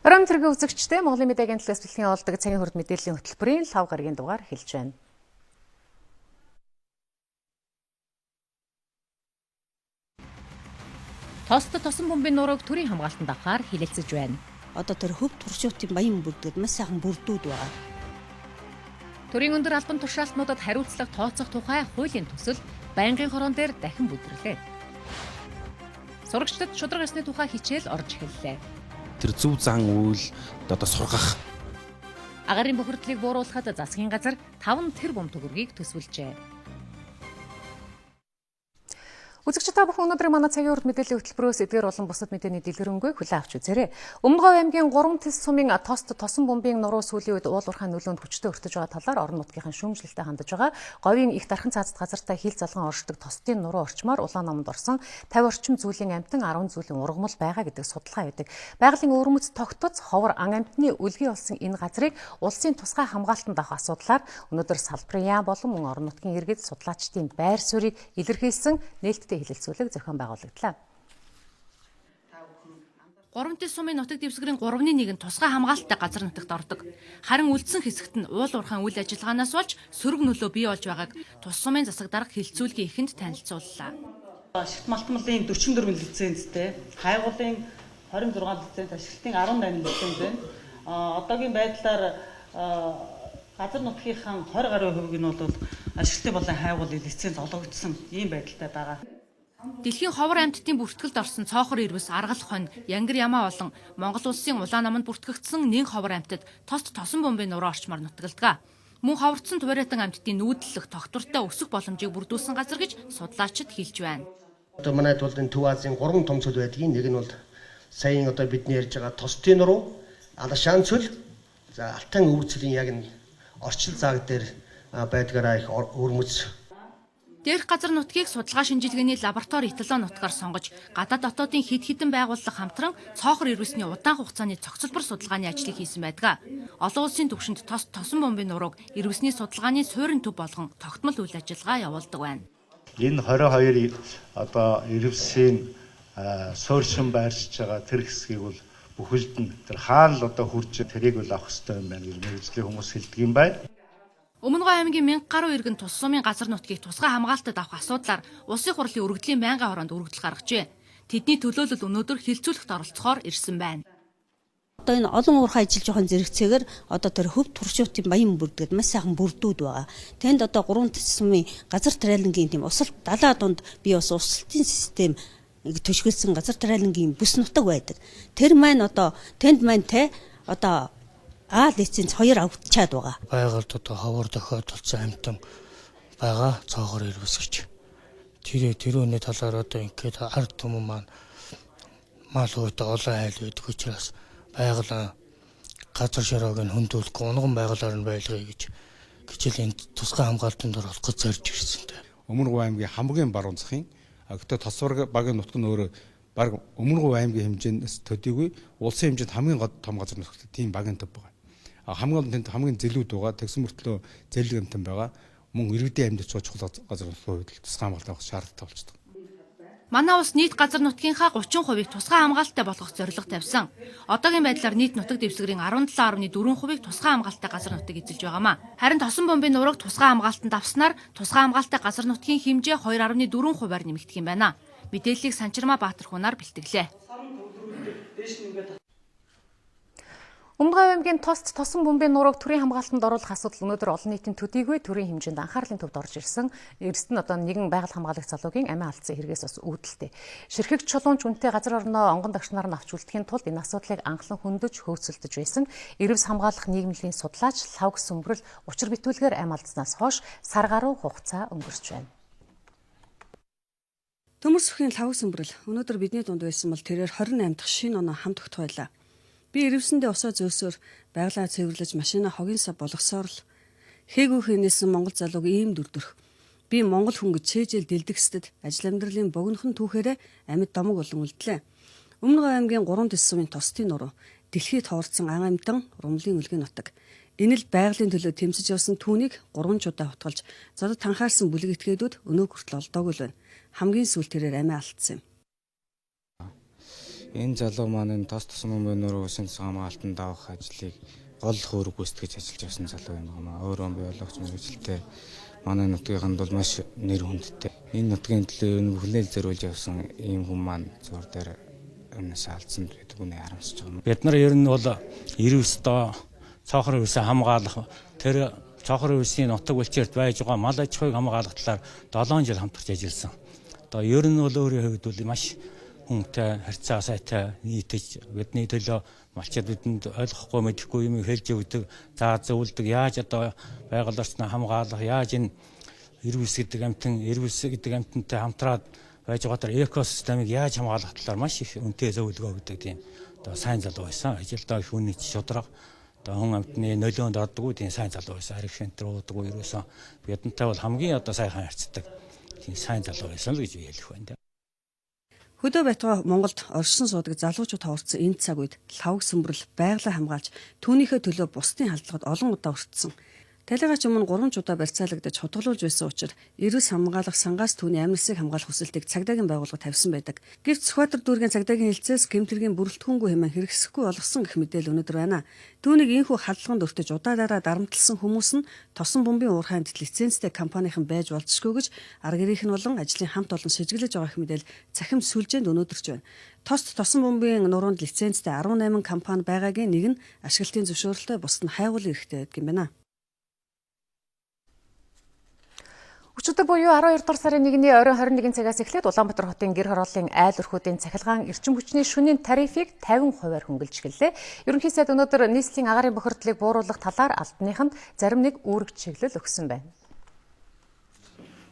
Орон цэргийн үзэгчтэй Монголын мэдээ агентлагаас бэлтгэн олдог цагийн хурд мэдээллийн хөтөлбөрийн 5 гарагийн дугаар эхэлж байна. Тосон бомбын нурууг төрийн хамгаалтанд авахар хилэлцэж байна. Одоо тэр хөв туршуултын баян бүрдгээд маш сайхан бүрдүүд байгаа. Төрийн өндөр албан тушаалтнуудад хариуцлага тооцох тухай хуулийн төсөл байнгын хорон дээр дахин бүдрэрлээ. Сурагчдад шударга ёсны тухай хичээл орж эхэллээ. Тэр зөв зан үйл одоо сургах. Агарын бохирдлыг бууруулахад засгийн газар 5 тэрбум төгрөгийг төсвөлжээ. Үзэгч та бүхэн өнөөдөр манай цагийн урд мэдээллийн хөтөлбөрөөс эдгээр болон бусад мэдээний дэлгэрэнгүй хүлээн авч үзээрэй. Өмнөд Говь аймгийн 3 тэс сумын тосон бомбын нуруу сүүлийн үед уулуурхай нөлөөнд хүчтэй өртөж байгаа талаар орон нутгийн шүүмжлэлтэй хандаж байгаа. Говийн их дархан цаазд газартай хил залган оршдог тостын нуруу орчмоор улаан номонд орсон 50 орчим зүйлийн амтан 10 зүйлийн ургамал байгаа гэдэг судалгаа байдаг. Байгалийн өвөрмөц тогтоц ховор ан амтны үлгий болсон энэ газрыг улсын тусгай хамгаалтанд авах асуудлаар өнөөдөр салбарын яам болон мөн орон нутгийн иргэд судлаачдын байр суурийг илэрхийлсэн нээлттэй хэлэлцүүлэг зохион байгуулагдлаа. 3 тэс сумын нутаг дэвсгэрийн 3/1 нь тусгай хамгаалалттай газар нутагт ордог. Харин үлдсэн хэсэгт нь уул уурхайн үйл ажиллагаанаас болж сөрөг нөлөө бий болж байгааг тус сумын засаг дарга хэлэлцүүлгийн эхэнд танилцууллаа. Ашигт малтмалын 44 лицензтэй, хайгуулын 26 лиценз, ашиглалтын 18 лиценз байна. Одоогийн байдлаар газар нутгийнхаа 20 гаруй хувийг нь бол ашиглалтын болон хайгуулын лиценз олгогдсон ийм байдалтай байгаа. Дэлхийн ховор амьтдын бүртгэлд орсон цоохор ирвэс аргал хонь, янгир ямаа болон Монгол улсын улаан наманд бүртгэгдсэн нэн ховор амьтад тосон бомбын нуруу орчмоор нутагладаг. Мөн ховорцсон туйратан амьтдын нүүдлэх тогтвортой өсөх боломжийг бүрдүүлсэн газар гэж судлаачид хэлж байна. Одоо манайд бол энэ Төв Азийн 3 том цөл байдгийн. Нэг нь бол саяын одоо бидний ярьж байгаа тостын нуруу, алашаан цөл, за алтан өвөр цөлийн яг нь орчил зааг дээр байдгаараа их өрмөц. Дээрх газар нутгийг судалгаа шинжилгээний лаборатори эталон нутгаар сонгож, гадаад дотоодын хэд хэдэн байгууллага хамтран цоохор ирвэсний удаан хугацааны цогцлбор судалгааны ажлыг хийсэн байдаг. Олон улсын түвшинд тосон бомбын нурууг ирвэсний судалгааны суурин төв болгон тогтмол үйл ажиллагаа явуулдаг байна. Энэ 22 одоо ирвэсийн суурьшин байршиж байгаа тэр хэсгийг бол бүхэлд нь тэр хаана л одоо хурж тэрийг бол авах хэрэгтэй юм байна гэж мэргэжлийн хүмүүс хэлдэг юм байна. Өмнөд Говь аймгийн 1000 гаруй иргэн тус сумын газар нутгийг тусгай хамгаалтад авах асуудлаар Улсын хурлын өргөдлийн байнгын хороонд өргөдөл гаргажээ. Тэдний төлөөлөл өнөөдөр хилцүүлэгт оролцохоор ирсэн байна. Одоо энэ олон уурхай ажиллаж байгаа зэрэгцээгээр одоо тэр хөв туршуултын баян бүрдгээд маш сайхан бүрдүүд байгаа. Тэнд одоо 3 тэс сумын газар тариалангийн тийм усалт далаа дунд бие бас усалтын систем төшгөлсөн газар тариалангийн бүс нутаг байдаг. Тэр маань одоо тэнд маань те одоо лиценз 2 авчаад байгаа. Байгальд одоо ховор тохиолдолцсон амтан байгаа цоохор ирвэс гэж. Тэрүүний талаар одоо ингээд ард түмэн маань мал уутай олон айл байдаг учраас байгаль газар шороог нь хөндүүлэхгүй унган байгалаар нь байлгая гэж хичээлийн тусгай хамгаалтанд орох гэж зорж ирсэн дээ. Өмнөд Говь аймгийн хамгийн баруун захын одоо тосвор багийн нутаг нь өөрөө баг Өмнөд Говь аймгийн хэмжээс төдийгүй улсын хэмжээнд хамгийн том газар нутагт тийм багийн төв байгаа. Хамгийн тэнд хамгийн зэлүүд байгаа, тэгсэн мөртлөө зэлэг амтан байгаа. Мөн иргэдийн амьд чухал газар нутгийн хувьд тусгай хамгаалалт авах шаардлагатай болчихдог. Манай улс нийт газар нутгийнхаа 30%-ийг тусгай хамгаалалттай болгох зорилго тавьсан. Одоогийн байдлаар нийт нутаг дэвсгэрийн 17.4%-ийг тусгай хамгаалалттай газар нутаг эзэлж байгаамаа. Харин тосон бомбын нурууг тусгай хамгаалтанд авснаар тусгай хамгаалалттай газар нутгийн хэмжээ 2.4%-аар нэмэгдэх юм байна. Мэдээллийг Санчирмаа Баатар хунаар бэлтгэлээ. Өмнөд Говь аймгийн тосон бомбын нурууг төрийн хамгаалтанд оруулах асуудал өнөөдөр олон нийтийн төдийгүй төрийн хэмжээнд анхаарлын төвд орж ирсэн. Эрдэст нь одоо нэгэн байгаль хамгаалагч залуугийн амиа алдсан хэрэгээс бас үүдэлтэй. Ширхэг чулуунч үнэтэй газар орноо онгон дагшнаар нь авч үлдэхийн тулд энэ асуудлыг анхлан хөндөж хөөцөлдөж байсан. Эрдэс хамгаалах нийгмийн судлаач Лавг Сүмбэрэл учир битүүлгээр амиа алдснаас хойш сар гаруй хугацаа өнгөрч байна. Төмөр сүхийн Лавг Сүмбэрэл өнөөдөр бидний дунд байсан бол тэрээр 28 дахь шинэ оноо хамт огт байлаа. Би ирвэсэндээ усаа зөөсөөр байгалаа цэвэрлэж машина хогийн сав болгосоор л хээгүү хийнэсэн Монгол залууг ийм дүрдэрх. Би Монгол хүн гэж чэжэл дэлдэгсдэд ажил амьдралын богинохон түүхээрээ амьд домог болон үлдлээ. Өмнөд Говь аймгийн 3 тэс сумын тостын нуруу дэлхийд хоорцсон ан амьтан урмлын үлгэн нутаг. Энэ л байгалийн төлөө тэмцэж явсан түүнийг 3 удаа хутгалж зодод танхаарсан бүлэг этгээдүүд өнөө хүртэл олдоогүй л байна. Хамгийн сүүл тэрээр амиа алдсан юм. Энэ залуу маань энэ тос тосон бомбын нуруу усын хамгаалтанд давах ажлыг гол хөрөг гүйцэтгэж ажиллаж явсан залуу юм байна. Өөрөө бий болгоч мэргэжилтэй манай нутгийнханд бол маш нэр хүндтэй. Энэ нутгийн төлөө энэ бүхнэл зориулж явсан ийм хүн маань зур дээр өмнөөс алдсан гэдэг үнийг харамсаж байгаа юм. Бид нар ер нь бол 99 цоохор үсээ хамгаалах тэр цоохор үсийн нутаг булчирт байж байгаа мал аж ахуйг хамгаалах талаар 7 жил хамтарч ажилласан. Одоо ер нь бол өөрийн хувьд бол маш хүнтэй харьцаа сайтай нийтэж бидний төлөө малчид бидэнд ойлгохгүй мэдэхгүй юм хэлж өгдөг, заа зөвлөдөг, яаж одоо байгаль орчноо хамгаалах, яаж энэ эрвэс гэдэг амтантай хамтраад байж байгаа экосистемыг яаж хамгаалах талаар маш их үнэтэй зөвлөгөө өгдөг тийм одоо сайн залуу байсан. Ажилдаа их үнэт шудраг одоо хүн амтны нөлөөнд ордоггүй тийм сайн залуу байсан. Ариг шентэр уудаггүй ерөөсөн бидэнтэй бол хамгийн одоо сайхан харьцдаг тийм сайн залуу байсан л гэж хэлэх байна. Хөдөө байтугай Монголд оршин суудаг залуучууд хоорцсон энэ цаг үед лавг сүмбэрэл байгалаа хамгаалж түүнийхээ төлөө бусдын халдлагад олон удаа өртсөн. Талигаач өмнө 3 удаа барьцаалагдаж хутгалуулж байсан учраас эрүүс хамгаалах сангаас түүний амьдлыг хамгаалах хүсэлтийг цагдаагийн байгууллага тавьсан байдаг. Гэвч Сүхбаатар дүүргийн цагдаагийн хэлцээс гэмтэргийн бүрэлдэхүүнгүй хэмээн хэрэгсэхгүй болгосон гэх мэдээлэл өнөдөр байна. Түүнийг ийхүү халдлаганд өртөж удаалаараа дарамтлсан хүмүүс нь тосон бомбын уурхайд лицензтэй компанийн байж болцшгүй гэж арга ирэх нь болон ажлын хамт олон шижиглэж байгаа гэх мэдээлэл цахим сүлжээнд өнөдөрч байна. Тосон бомбын нуруунд лицензтэй 18 компани байгаагийн нэг нь ашиглалтын зөвшөөрөлтэй бусд нь хайгуул эрэхтэй байдаг юм байна. Өчигдөр буюу 12 дугаар сарын 1-ний оройн 21 цагаас эхлээд Улаанбаатар хотын гэр хорооллын айл өрхүүдийн цахилгаан эрчим хүчний шөнийн тарифыг 50%-аар хөнгөлж гэлээ. Ерөнхий сайд өнөөдөр нийслэлийн агаарын бохирдлыг бууруулах талаар албаныханд зарим нэг үүрэг чиглэл өгсөн байна.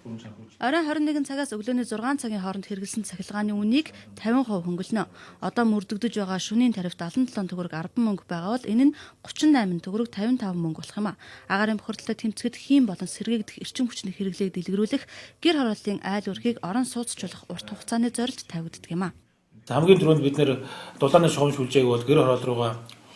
Оройн 21 цагаас өглөөний 6 цагийн хооронд хэрэгэлсэн цахилгааны үнийг 50% хөнгөлнө. Одоо мөрдөгдөж байгаа шөнийн тарифт 77 төгрөг 10 мөнгө байгаа бол энэ нь 38 төгрөг 55 мөнгө болох юм а. Агаарын бохирдлыг тэмцэхэд хийм болон сэргээгдэх эрчим хүчний хэрэглээг дэлгэрүүлэх гэр хорооллын айл өрхийг орон сууцчлах урт хугацааны зорилт тавигддаг юм а. Хамгийн түрүүнд бид нэр дулааны шугам шүлжээг бол гэр хороол руугаа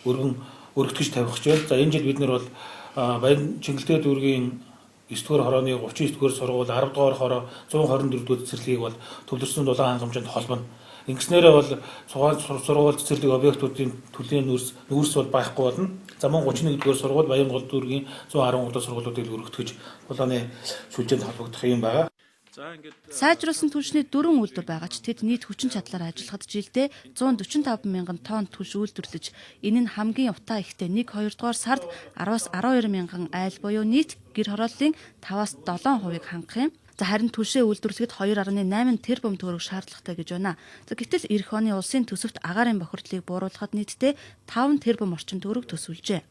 өргөтгөж тавих гэж байна. За энэ жил бид нар бол баян Чингэлтэй дүүргийн 9-р хорооны 39-р сургууль 10-р хороо 124-р цэцэрлэгийг бол төвлөрсөн дулаан хангамжинд холбоно. Ингэснээрээ бол сургууль цэцэрлэг объектуудын төлийн нүүрс бол байхгүй болно. За мөн 31-р сургууль Баянгол дүүргийн 113-р сургуулиудыг өргөтгөж дулааны шүлжээнд холбогдох юм байна. Сайжруулсан түлшний 4 үйлдвэр байгаа ч тэд нийт хүчин чадлаар ажиллахад жилдээ 145 мянган тонн түлш үйлдвэрлэж энэ нь хамгийн утаа ихтэй 1-2 дугаар сард 10-аас 12 мянган айл буюу нийт гэр хорооллын 5-аас 7%-ыг хангах юм. За харин түлшээ үйлдвэрлэхэд 2.8 тэрбум төгрөг шаардлагатай гэж байна. За гэтэл эх оны улсын төсөвт агаарын бохирдлыг бууруулахад нийтдээ 5 тэрбум орчим төгрөг төсвөлжээ.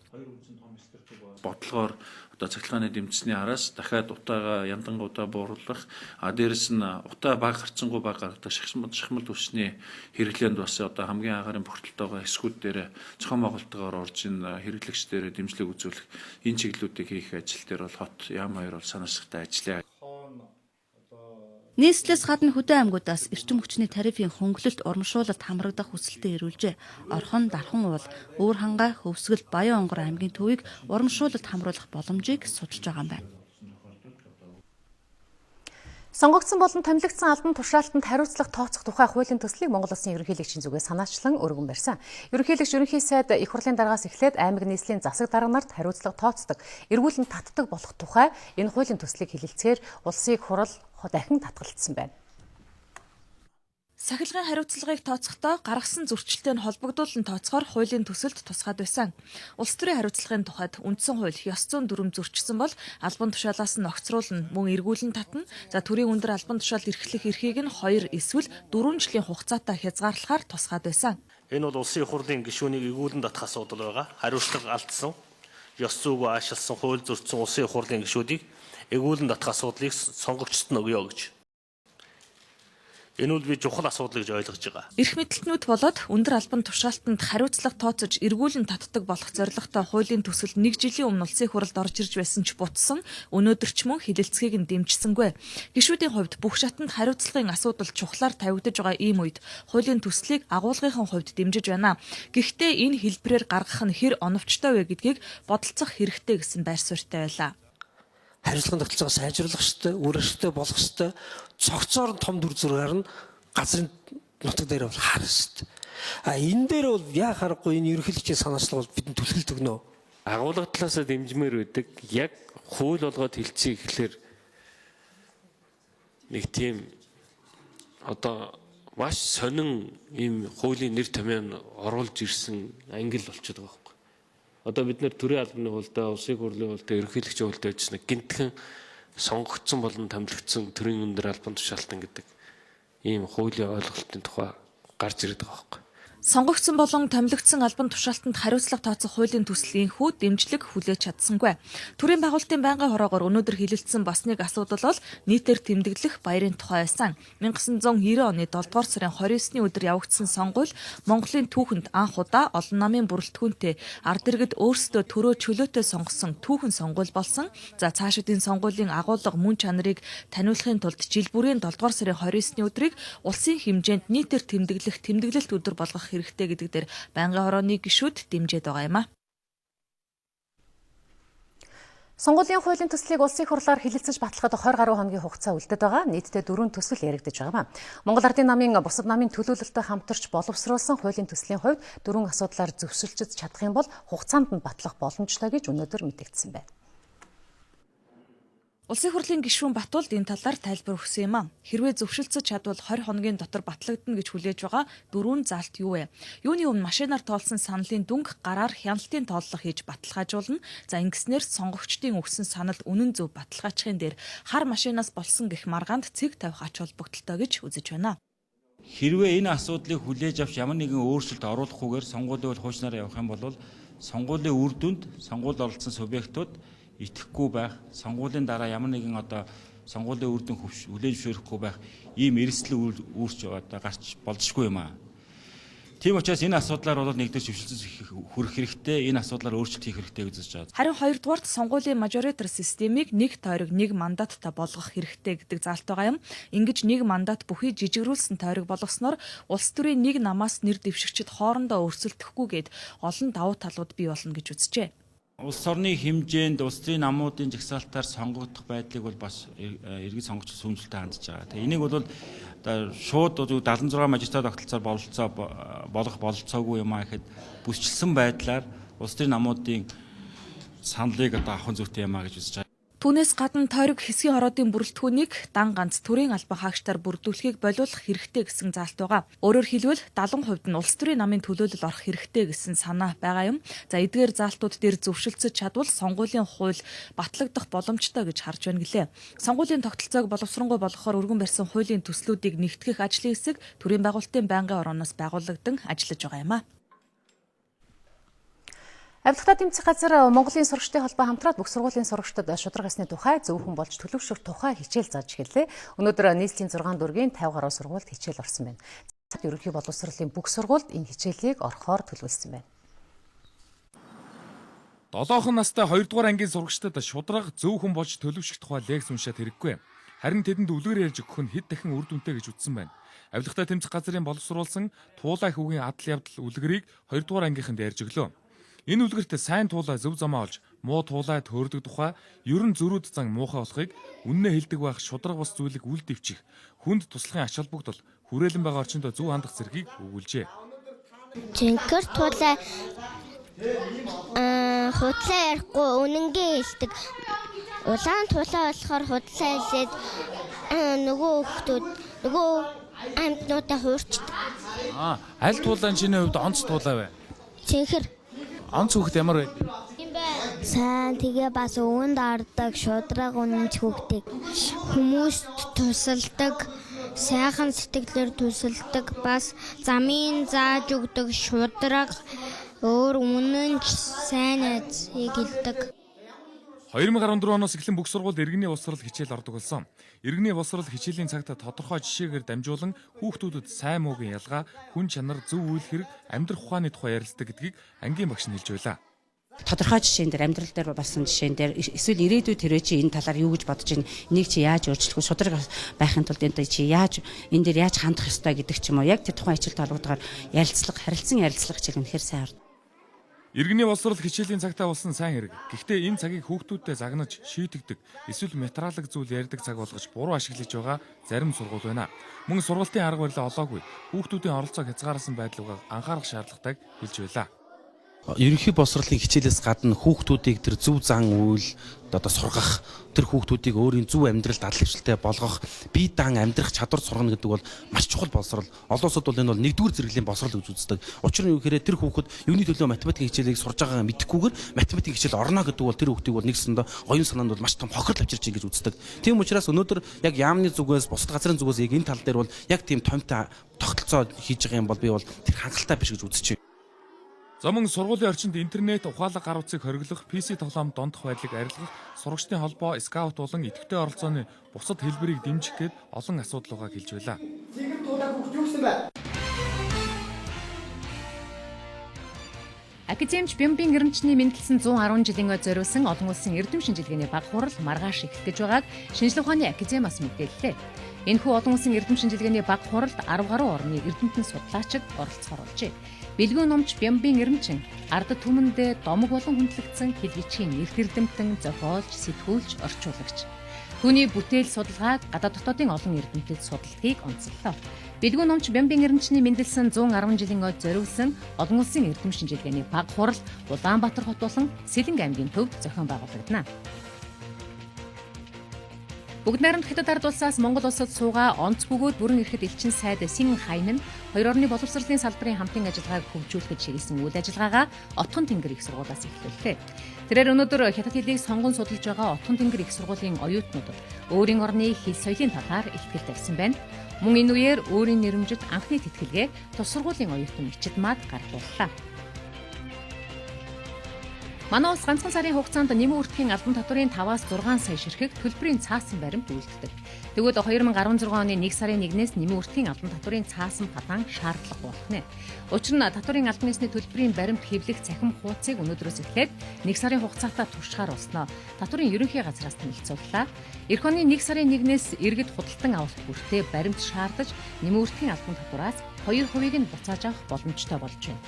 Бодлогоор одоо цахилгааны дэмжсэний араас дахиад утаагаа янданга удаа бууруулах, дээрэс нь утаа баг харцсангүй баг гаргадаг шахмал түвшний хэрэглээнд бас одоо хамгийн агаарын бохирдолтойгоо эсгүүд дээр зохион байгуулалтаар орж ин хэрэглэгчдээр дэмжлэг үзүүлэх энэ чиглэлүүдийг хийх ажил дээр бол хот яам хоёр бол санаачтай ажиллая. Нийслэлээс гадна хөдөө аймагуудаас эрчим хүчний тарифын хөнгөлөлт урамшуулалт хамрагдах хүсэлтэд ирүүлжээ. Орхон, Дархан уул, Өвөр хангай, Хөвсгөл, Баян онгор аймгийн төвийг урамшуулалт хамруулах боломжийг судалж байгаа юм байна. Сонгогдсон болон томилогдсон албан тушаалтанд хариуцлага тооцох тухай хуулийн төслийг Монгол Улсын ерөнхийлөгчийн зүгээс санаачлан өргөн барьсан. Ерөнхийлөгч ерөнхий сайд их хурлын дараагаас эхлээд аймаг нийслэлийн засаг дарга нарт хариуцлага тооцдог, эргүүлэн татдаг болох тухай энэ хуулийн төслийг хэлэлцгээр улсын хурал дахин татгалцсан байна. Сахилгын хариуцлагыг тооцохдоо гаргасан зөрчилтэй нь холбогдуулан тооцохоор хуулийн төсөлд тусгаад байсан. Улс төрийн хариуцлагын тухайд үндсэн хууль ёс зүйн дүрм зөрчсөн бол албан тушаалаас нь огцруулна, мөн эргүүлэн татна. За төрийн өндөр албан тушаалд эрхлэх эрхийг нь 2 эсвэл 4 жилийн хугацаатай хязгаарлахаар тусгаад байсан. Энэ бол улсын их хурлын гишүүнийг эргүүлэн татах асуудал байгаа. Хариуцлага алдсан, ёс зүйгөө аашилсан, хууль зөрчсөн улсын их хурлын гишүүдийг эргүүлэн татах асуудлыг сонгогчдод нь өгье гэж. Энэ бол би чухал асуудал гэж ойлгож байгаа. Эрх мэдэлтнүүд болоод өндөр албан тушаалтанд хариуцлага тооцож эргүүлэн татдаг болох зорилготой хуулийн төсөл 1 жилийн өмнө улсын хуралд орж ирж байсан ч бутсан, өнөөдөр ч мөн хилэлцгийг нь дэмжсэнгүй. Гишүүдийн хувьд бүх шатанд хариуцлагын асуудал чухлаар тавигдаж байгаа ийм үед хуулийн төслийг агуулгын хувьд дэмжиж байна. Гэхдээ энэ хэлбэрээр гаргах нь хэр оновчтой вэ гэдгийг бодолцох хэрэгтэй гэсэн байр суурьтай байлаа. Хариуцлагын тогтолцоогоо сайжруулах ёстой, үргэлжлэлтэй болгох ёстой. Цогцоор том дүр зургаар нь газрын нутаг дээр бол харна ёстой. Энэ дээр бол яа харахгүй энэ ерөнхийлөгчийн санаачлал бол бидэнд түлхэлт өгнө. Агуулга талаас дэмжмээр байдаг. Яг хууль болгоод хэлцээ гэхлээр нэг тийм одоо маш сонин ийм хуулийн нэр томьёо оруулж ирсэн ангил болчиход байгаа байхгүй. Одоо бид нэр төрийн албаны хуультай, улсын хурлын хуультай, ерөнхийлөгчийн хуультай гэж нэг гинтхэн сонгогдсон болон томилогдсон төрийн өндөр албан тушаалтан гэдэг ийм хуулийн ойлголтын тухай гарч ирээд байгаа байхгүй. Сонгогдсон болон томилогдсон албан тушаалтанд хариуцлага тооцох хуулийн төслийн хүү дэмжлэг хүлээж чадсангүй. Төрийн байгуулалтын байнгын хороогоор өнөөдөр хилэлцсэн бас нэг асуудал бол нийтээр тэмдэглэх баярын тухай байсан. 1990 оны 7 дугаар сарын 29-ны өдөр явагдсан сонгуул Монголын түүхэнд анх удаа олон намын бүрэлдэхүүнтэй ард иргэд өөрсдөө төрөө чөлөөтэй сонгосон түүхэн сонгуул болсон. За цаашдын сонгуулийн агуулга мөн чанарыг таниулахын тулд жил бүрийн 7 дугаар сарын 29-ны өдрийг улсын хэмжээнд нийтээр тэмдэглэх тэмдэглэлт өдөр болгох хэрэгтэй гэдэг дээр байнгын хорооны гишүүд дэмжиж байгаа юм а. Сонгуулийн хуулийн төслийг улсын хурлаар хилэлцэж батлахад 20 гаруй хоногийн хугацаа үлдээд байгаа. Нийтдээ 4 төсөл яригдж байгаа. Монгол Ардын намын бусад намын төлөөлөлтөд хамтарч боловсруулсан хуулийн төслийн хувьд 4 асуудлаар зөвшөөрч чадах юм бол хугацаанд нь батлах боломжтой гэж өнөөдөр мэдэгдсэн байна. Улсын хурлын гишүүн Батуулд энэ талаар тайлбар өгсөн юм а. Хэрвээ зөвшөлдсөж чадвал 20 хоногийн дотор батлагдана гэж хүлээж байгаа 4 заалт юу вэ? Юуны өмнө машинаар тоолсон саналын дүнг гараар хяналтын тооллого хийж баталгаажуулна. За ингэснээр сонгогчдын өгсөн санал үнэн зөв баталгаажихын дээр хар машинаас болсон гэх маргаанд цэг тавих ач холбогдолтой гэж үзэж байна. Хэрвээ энэ асуудлыг хүлээж авч ямар нэгэн өөрчлөлт оруулахгүйгээр сонгуулийн хуучнаар явах юм бол сонгуулийн үр дүнд сонгуульд оролцсон субъектууд итгэхгүй байх, сонгуулийн дараа ямар нэгэн одоо сонгуулийн үр дүн хүлээж зөвшөөрөхгүй байх ийм эрсдэл үүсч одоо гарч болзошгүй юм аа. Тийм учраас энэ асуудлаар бол нэгдэж зөвшөлтөж хүрэх хэрэгтэй, энэ асуудлаар өөрчлөлт хийх хэрэгтэй гэж үзэж байгаа. Харин хоёрдугаарт сонгуулийн мажоритар системийг нэг тойрог нэг мандаттай болгох хэрэгтэй гэдэг заалт байгаа юм. Ингэж нэг мандат бүхий жижигрүүлсэн тойрог болгосноор улс төрийн нэг намаас нэр дэвшигчид хоорондоо өрсөлдөхгүйгээд олон давуу талууд бий болно гэж үзжээ. Улс орны хэмжээнд улс төрийн намуудын жагсаалтаар сонгогдох байдлыг бол бас иргэд сонгогч сүмжлэлтэй хандж байгаа. Тэгээ энийг бол шууд 76 магистрат тогтолцоор болох бололцоогүй юм а гэхэд бүсчилсэн байдлаар улс төрийн намуудын саналыг одоо авах зүйтэй юм а гэж үзэж байгаа. Түүнээс гадна тойрог хэсгийн хороодын бүрэлдэхүүнийг дан ганц төрийн албан хаагчдаар бүрдүүлэхийг болиулах хэрэгтэй гэсэн заалт байгаа. Өөрөөр хэлбэл 70% нь улс төрийн намын төлөөлөл орох хэрэгтэй гэсэн санаа байгаа юм. За эдгээр заалтууд дээр зөвшөлдсөж чадвал сонгуулийн хууль батлагдах боломжтой гэж харж байна гэлээ. Сонгуулийн тогтолцоог боловсронгуй болгохоор өргөн барьсан хуулийн төслүүдийг нэгтгэх ажлын хэсэг төрийн байгуулалтын байнгын орооноос байгууллагдан ажиллаж байгаа юм а. Авилгатай тэмцэх газар Монголын сурагчдын холбоо хамтраад бүх сургуулийн сурагчдад шударга ёсны тухай зөвхөн болж төлөвшөх тухай хичээл зааж эхэллээ. Өнөөдөр нийслэлийн 6 дүүргийн 50 гаруй сургуульд хичээл орсон байна. Ерөнхий боловсролын бүх сургуульд энэ хичээлийг орохоор төлөвлөсөн байна. 7 настай 2 дугаар ангийн сурагчдад шударга зөвхөн болж төлөвшөх тухай лекц уншаад хэрэггүй. Харин тэдэнд үлгэр ярьж өгөх нь хэд дахин үр дүнтэй гэж үзсэн байна. Авилгатай тэмцэх газрын боловсруулсан Туулай хүүгийн адал явдал үлгэрийг 2 дугаар ангийнханд ярьж өглөө. Энэ үлгэрт сайн туулай зөв замаа олж, муу туулай төөрдөг тухай ерөн зөрүүд зан муухай болохыг үннээ хэлдэг байх шударга бас зүйлийг үл дэвчих, хүнд туслахын ач холбогдол хүрээлэн байгаа орчиндөө зөв хандах зэргийг өгүүлжээ. Жинхэр туулай худлаа ярихгүй үнэнгээ хэлдэг. Улаан туулай болохоор худлаа хэлээд нөгөө хүмүүс нөгөө амьтнуудаа хуурчдаг. Аль туулай чиний хувьд онц туулай вэ? Жинхэр. Онц хүүхэд ямар вэ? Сайн тэгээ бас өвөнд ардаг шудраг үнэнч хүүхдийг хүмүүст тусалдаг, сайхан сэтгэлээр тусалдаг, бас замын зааж өгдөг шудраг өөр үнэнч сайн айцыг хэлдэг. 2014 оноос эхлэн бүх сургуульд иргэний боловсрол хичээл ордог болсон. Иргэний боловсрол хичээлийн цагт тодорхой жишээгээр дамжуулан хүүхдүүдэд сайн муугийн ялгаа, хүн чанар, зөв үйл хэрэг, амьдрах ухааны тухай ярилцдаг гэдгийг ангийн багш нь хэлж байлаа. Тодорхой жишээн дээр амьдрал дээр болсон жишээн дээр эсвэл ирээдүйд тэрвээ чи энэ талаар юу гэж бодож байна? Энийг чи яаж өөрчлөх вэ? Шударга байхын тулд энэ чи яаж энэ дээр яаж хандах ёстой гэдэг ч юм уу. Яг тэр тухайн хичээлтэй холбоотойгоор ярилцлага, харилцан ярилцлага хичээл үнэхээр сайн ордог. Иргэний боловсрол хичээлийн цагтаа болсон сайн хэрэг. Гэхдээ энэ цагийг хүүхдүүдтэй загнаж, шийтгдэг, эсвэл материалог зүйл ярьдаг цаг болгож буруу ашиглаж байгаа зарим сургууль байна. Мөн сургалтын арга барил олоогүй. Хүүхдүүдийн оролцоог хязгаарласан байдлыг анхаарах шаардлагатайг хэлж байлаа. Ерөнхий боловсролын хичээлээс гадна хүүхдүүдийг тэр зөв зан үйл одоо сургах, тэр хүүхдүүдийг өөрийн зөв амьдралд дадлэгчлээ болгох, бие даан амьдрах чадвар сургана гэдэг бол маш чухал боловсрол. Олон улсад бол энэ бол нэгдүгээр зэрэглэлийн боловсрол гэж үздэг. Учир нь юу гэхээр тэр хүүхэд юуны төлөө математикийн хичээлийг сурж байгаагаа мэдэхгүйгээр математикийн хичээл орно гэдэг бол тэр хүүхдийг бол нэгсэндээ оюун санаанд бол маш том хохирол авчирч гэж үздэг. Тийм учраас өнөөдөр яг яамны зүгээс, бусад газрын зүгээс яг энэ тал дээр бол яг тийм томтой тогтолцоо хийж байгаа юм бол би бол тэр хангалттай биш гэж үзэж байна. За мөн сургуулийн орчинд интернет ухаалаг гар утсыг хориглох, PC тоглоом дондох байдлыг арилгах, сурагчдын холбоо, скаут болон идэвхтэй оролцооны бусад хэлбэрийг дэмжих гээд олон асуудал байгаа хэлж байлаа. Академич Бямбын эрдэмтний мэндэлсэн 110 жилийн ой зориулсан олон улсын эрдэм шинжилгээний баг хурал маргааш эхлэх гэж байгааг шинжилгээ ухааны академиас мэдээллээ. Энэхүү олон улсын эрдэм шинжилгээний баг хуралд 10 гаруй орны эрдэмтэн судлаачид оролцохоор болжээ. Бэлгүүн номч Бямбын эрдэмчин ард түмэндээ домог болон хүндлэгдсэн хэлбичийн эрх эрдэмтэн, зохиолч, сэтгүүлч, орчуулагч. Түүний бүтээл судалгааг гадаад дотоодын олон эрдэмтэд судалдгийг онцоллоо. Бэлгүүн номч Бямбын эрдэмчний мэндэлсэн 110 жилийн ой зориулсан олон улсын эрдэм шинжилгээний баг хурал Улаанбаатар хот болон Сэлэнг аймгийн төвд зохион байгуулагдана. Бүгд найрамд Хятад ард улсаас Монгол улсад суугаа онц бөгөөд бүрэн ирэхэд элчин сайд Син Хайн нь хоёр орны боловсролын салбарын хамтын ажиллагааг хөгжүүлэхэд чиглэсэн үйл ажиллагаагаа Отхон тэнгэр их сургуулиас эхлүүллээ. Тэрээр өнөөдөр Хятад хэлийг сонгон судалж байгаа Отхон тэнгэр их сургуулийн оюутнуудад өөрийн орны хэл соёлын талаар ихтгэл тавьсан байна. Мөн энэ үеэр өөрийн нэрмжид анхны тэтгэлгээ тус сургуулийн оюутан Мичид Мад гардууллаа. Манай улс ганцхан сарын хугацаанд нэмэн үртгэхийн албан татврын 5-6 сая ширхэг төлбөрийн цаасан баримт үйлддэг. Тэгвэл 2016 оны 1 сарын 1-ээс нэмэн үртгэхийн албан татврын цаасан патан шаардлага болох нэ. Учир нь татврын албан ёсны төлбөрийн баримт хэвлэх цахим хуудсыг өнөөдрөөс эхлээд 1 сарын хугацаатай туршихаар болсноо татврын ерөнхий газраас танилцууллаа. Эх оны 1 сарын 1-ээс иргэд худалдан авалт бүртээ баримт шаардаж нэмэн үртгэхийн албан татвараас 2% нь буцааж авах боломжтой болж байна.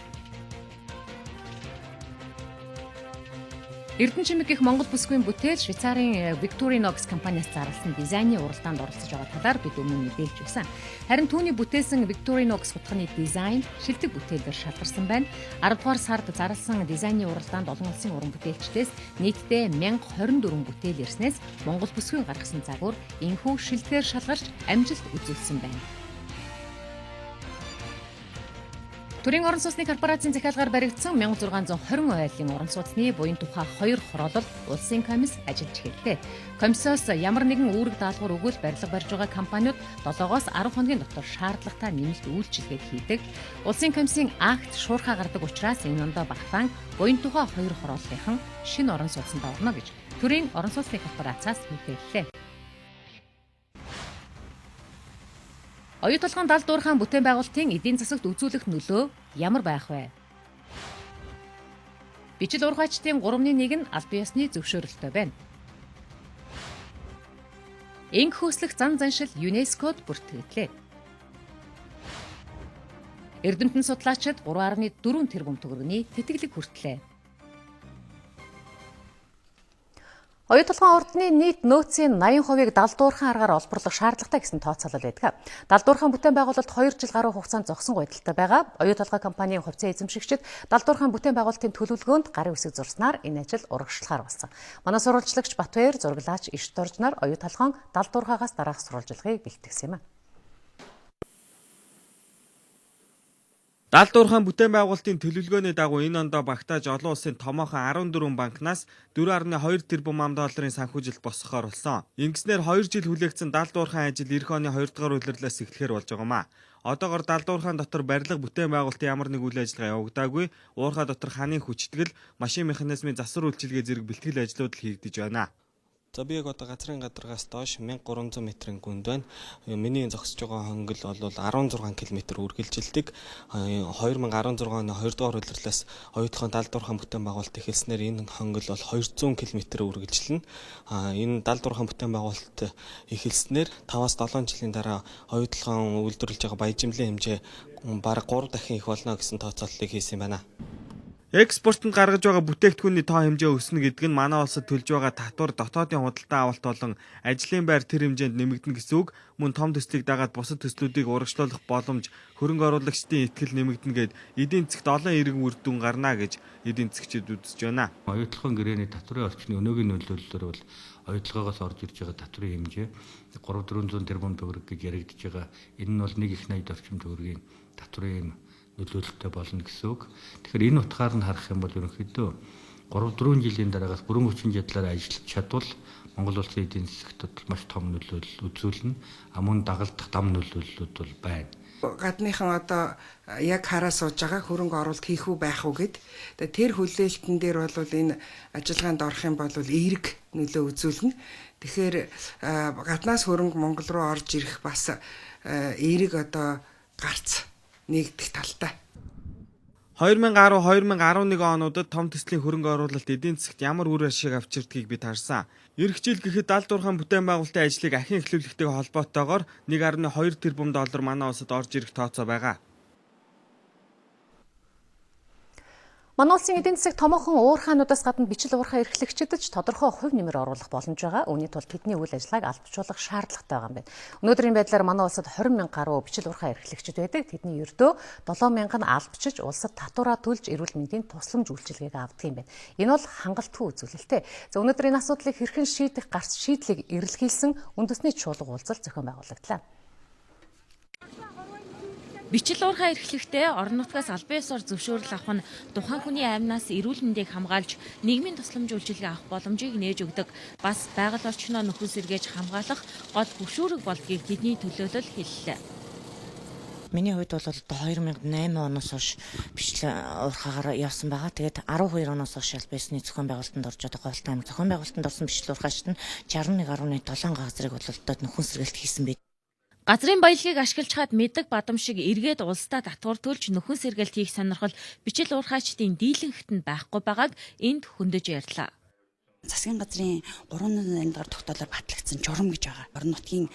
Эрдэнэ чимэг гэх Монгол бүсгүйн бүтээл Швейцарын Victorinox компаниас зарласан дизайны уралдаанд оролцож байгаа талаар бид өмнө мэдээлж байсан. Харин түүний бүтээсэн Victorinox хутганы дизайн шилдэг бүтээлээр шалгарсан байна. 10 дугаар сард зарласан дизайны уралдаанд олон улсын уран бүтээлчдээс нийтдээ 1024 бүтээл ирснээс Монгол бүсгүйн гаргасан загвар энэхүү шилдгээр шалгарч амжилт үзүүлсэн байна. Төрийн орон сууцны корпорацийн захиалгаар баригдсан 1620 ойлын орон сууцны буян тухай 2 хороолол улсын комисс ажиллаж эхэллээ. Комиссоос ямар нэгэн үүрэг даалгавар өгвөл барилга барьж байгаа компаниуд 7-оос 10 хоногийн дотор шаардлагатай нэмэлт үйлчилгээ хийдэг. Улсын комиссийн акт шуурхаа гардаг учраас энэ ондоо багтаан буян тухай 2 хорооллынхан шинэ орон сууцнд орно гэж Төрийн орон сууцны корпорациас мэдээллээ. Оюут толгойн далд уурхаан бүтээн байгуулалтын эдийн засагт үзүүлэх нөлөө ямар байх вэ? Бичил ургачдын 3/1 нь аль биесны зөвшөөрөлтөй байна. Инх хөслөх зан заншил ЮНЕСКОд бүртгэлээ. Эрдэмтэн судлаачид 3.4 тэрбум төгрөгийн тэтгэлэг хүртлээ. Оюут толгойн ордны нийт нөөцийн 80%-ийг далдуурхан аргаар олборлох шаардлагатай гэсэн тооцоолол байдаг. Далдуурхан бүтээн байгуулалт 2 жил гаруй хугацаанд зогсон гойдолтой байгаа. Оюут толгой компанийн хувьцаа эзэмшигчид далдуурхан бүтээн байгуулалтын төлөвлөгөөнд гарын үсэг зурснаар энэ ажил урагшлахаар болсон. Манай сурвалжлагч Батбаяр, зураглаач Ишт Оржнаар оюут толгойн далдуурхаагаас дараах сурвалжлагыг бэлтгэсэн юм. Далдуурхан бүтээн байгуулалтын төлөвлөгөөний дагуу энэ ондоо багтааж олон улсын томоохон 14 банкнаас 4.2 тэрбум $, санхүүжилт босгохоор болсон. Ингэснээр 2 жил хүлээгдсэн далдуурхан ажил эх оны 2 дугаар улирлаас эхлэхээр болж байгаамаа. Одоогоор далдуурхан дотор барилга бүтээн байгуулалтын ямар нэг үйл ажиллагаа явагдаагүй. Уурхай дотор ханийн хүчтгэл, машин механизмын засвар үйлчилгээ зэрэг бэлтгэл ажлууд л хийгдэж байна. За би яг одоо газрын гадаргаас доош 1300 метрийн гүнд байна. Миний зогсож байгаа хонгил бол 16 км үргэлжилдэг. 2016 оны 2 дугаар улирлаас оюутлогын далдуурхан бүтээн байгуулалт эхэлснээр энэ хонгил бол 200 км үргэлжилнэ. Энэ далдуурхан бүтээн байгуулалт эхэлснээр 5-7 жилийн дараа оюутлогын үйлдвэрлэж байгаа баяжимлын хэмжээ бараг 3 дахин их болно гэсэн тооцооллыг хийсэн юм байна. Экспортод гаргаж байгаа бүтээгдэхүүний тоо хэмжээ өснө гэдэг нь манай улсад төлж байгаа татвар дотоодын худалдаа авалт болон ажлын байр тэр хэмжээнд нэмэгдэнэ гэсэн үг. Мөн том төслийг дагаад бусад төслүүдийг урагшлуулах боломж хөрөнгө оруулагчдын итгэл нэмэгдэнэ гэд эдийн засгт олон эргэн үр дүн гарна гэж эдийн засгчид үзэж байна. Оюутлогын гэрээний татврын орчны өнөөгийн нөлөөллөөр бол оюутлагаас орж ирж байгаа татврын хэмжээ 3-400 тэрбум төгрөг гэж яригдж байгаа. Энэ нь бол 1.80 орчим төгрөгийн татврын нөлөөлөлтөй болно гэсэн үг. Тэгэхээр энэ утгаар нь харах юм бол ерөнхийдөө 3-4 жилийн дараагаас бүрэн хүчин чадлаар ажиллаж чадвал Монгол улсын эдийн засагт маш том нөлөөлөл үзүүлнэ. Мөн дагалдах дам нөлөөллүүд бол байна. Гадныхан одоо яг хараа сууж байгаа хөрөнгө оруулалт хийх үү байх уу гэд. Тэр хүлээлтэн дээр бол энэ ажиллагаанд орох юм бол эерэг нөлөө үзүүлнэ. Тэгэхээр гаднаас хөрөнгө Монгол руу орж ирэх бас эерэг одоо гарц нэгдэх талтай. 2010-2011 онуудад том төслийн хөрөнгө оруулалт эдийн засгт ямар үр ашиг авчирдгийг бид харсан. Ирэх жил гэхэд 70 бүтээн байгуулалтын ажлыг ахин эхлүүлэхтэйг холбоотойгоор 1.2 тэрбум доллар манай улсад орж ирэх тооцоо байгаа. Манай улсын эдийн засаг томоохон уурхаануудаас гадна бичил уурхай эрхлэгчдэд ч тодорхой хувь нэмэр оруулах боломж байгаа. Үүний тулд тэдний үйл ажиллагааг албажуулах шаардлагатай байгаа юм байна. Өнөөдрийн байдлаар манай улсад 20 мянга гаруй бичил уурхай эрхлэгчид байдаг. Тэдний ердөө 7 мянга нь албачиж улсад татвараа төлж эрүүл мэндийн тусламж үйлчилгээг авдаг юм байна. Энэ бол хангалтгүй үзүүлэлттэй. За өнөөдөр энэ асуудлыг хэрхэн шийдэх гарц шийдлийг эрэлхийлсэн үндэсний чуулга уулзалт зохион байгуулагдлаа. Бичил уурхай эрхлэхдээ орон нутгаас албан ёсоор зөвшөөрөл авах нь тухайн хүний амнаас эрүүл мэндийг хамгаалж нийгмийн тусламж үйлчилгээ авах боломжийг нээж өгдөг. Бас байгаль орчноо нөхөн сэргээж хамгаалах гол хөшүүрэг болдгийг тэдний төлөөлөл хэллээ. Миний хувьд бол 2008 оноос хойш бичил уурхайгаар явсан байгаа. Тэгээд 12 оноос хойш албаны зохион байгуулалтанд орж байгаа Говьлтан аймаг зохион байгуулалтанд орсон бичил уурхайчид нь 61.7 газрыг бол нөхөн сэргээлт хийсэн байд. Газрын баялагийг ашиглаж хаад мэддэг бадам шиг эргээд улсдаа татвар төлж нөхөн сэргээлт хийх сонирхол бичил уурхайчдын дийлэнхт нь байхгүй байгааг энд хөндөж ярьлаа. Засгийн газрын 3 дугаар тогтоолоор батлагдсан журам гэж байгаа. Орон нутгийн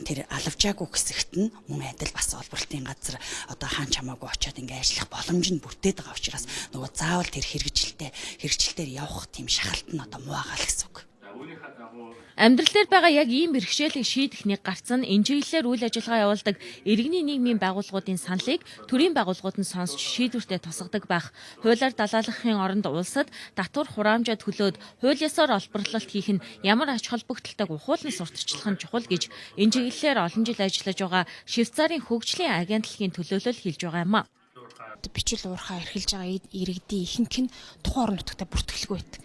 тэр алавжаагүй хэсэгт нь мөн адил бас олборлтын газар одоо хаан чамаагүй очиод ингээ ажиллах боломж нь бүрдээд байгаа учраас нөгөө заавал тэр хэрэгжилтээр явах тийм шахалт нь одоо муугаал гэсэн үг. Амьдрал дээр байгаа яг ийм бэрхшээлийг шийдэх нэг гарц нь энэ чиглэлээр үйл ажиллагаа явуулдаг иргэний нийгмийн байгууллагуудын саналыг төрийн байгууллагууд нь сонсч шийдвэртээ тусгадаг байх. Хуулиар далаалгахын оронд улсад татвар хураамжаа төлөөд хууль ёсоор олборлолт хийх нь ямар ач холбогдолтойг ухуулан сурталчлах нь чухал гэж энэ чиглэлээр олон жил ажиллаж байгаа Швейцарын хөгжлийн агентлагийн төлөөлөл хэлж байгаа юм а. Бичил уурхай эрхэлж байгаа иргэдийн ихэнх нь тухайн орон нутагтаа бүртгэлгүй байдаг.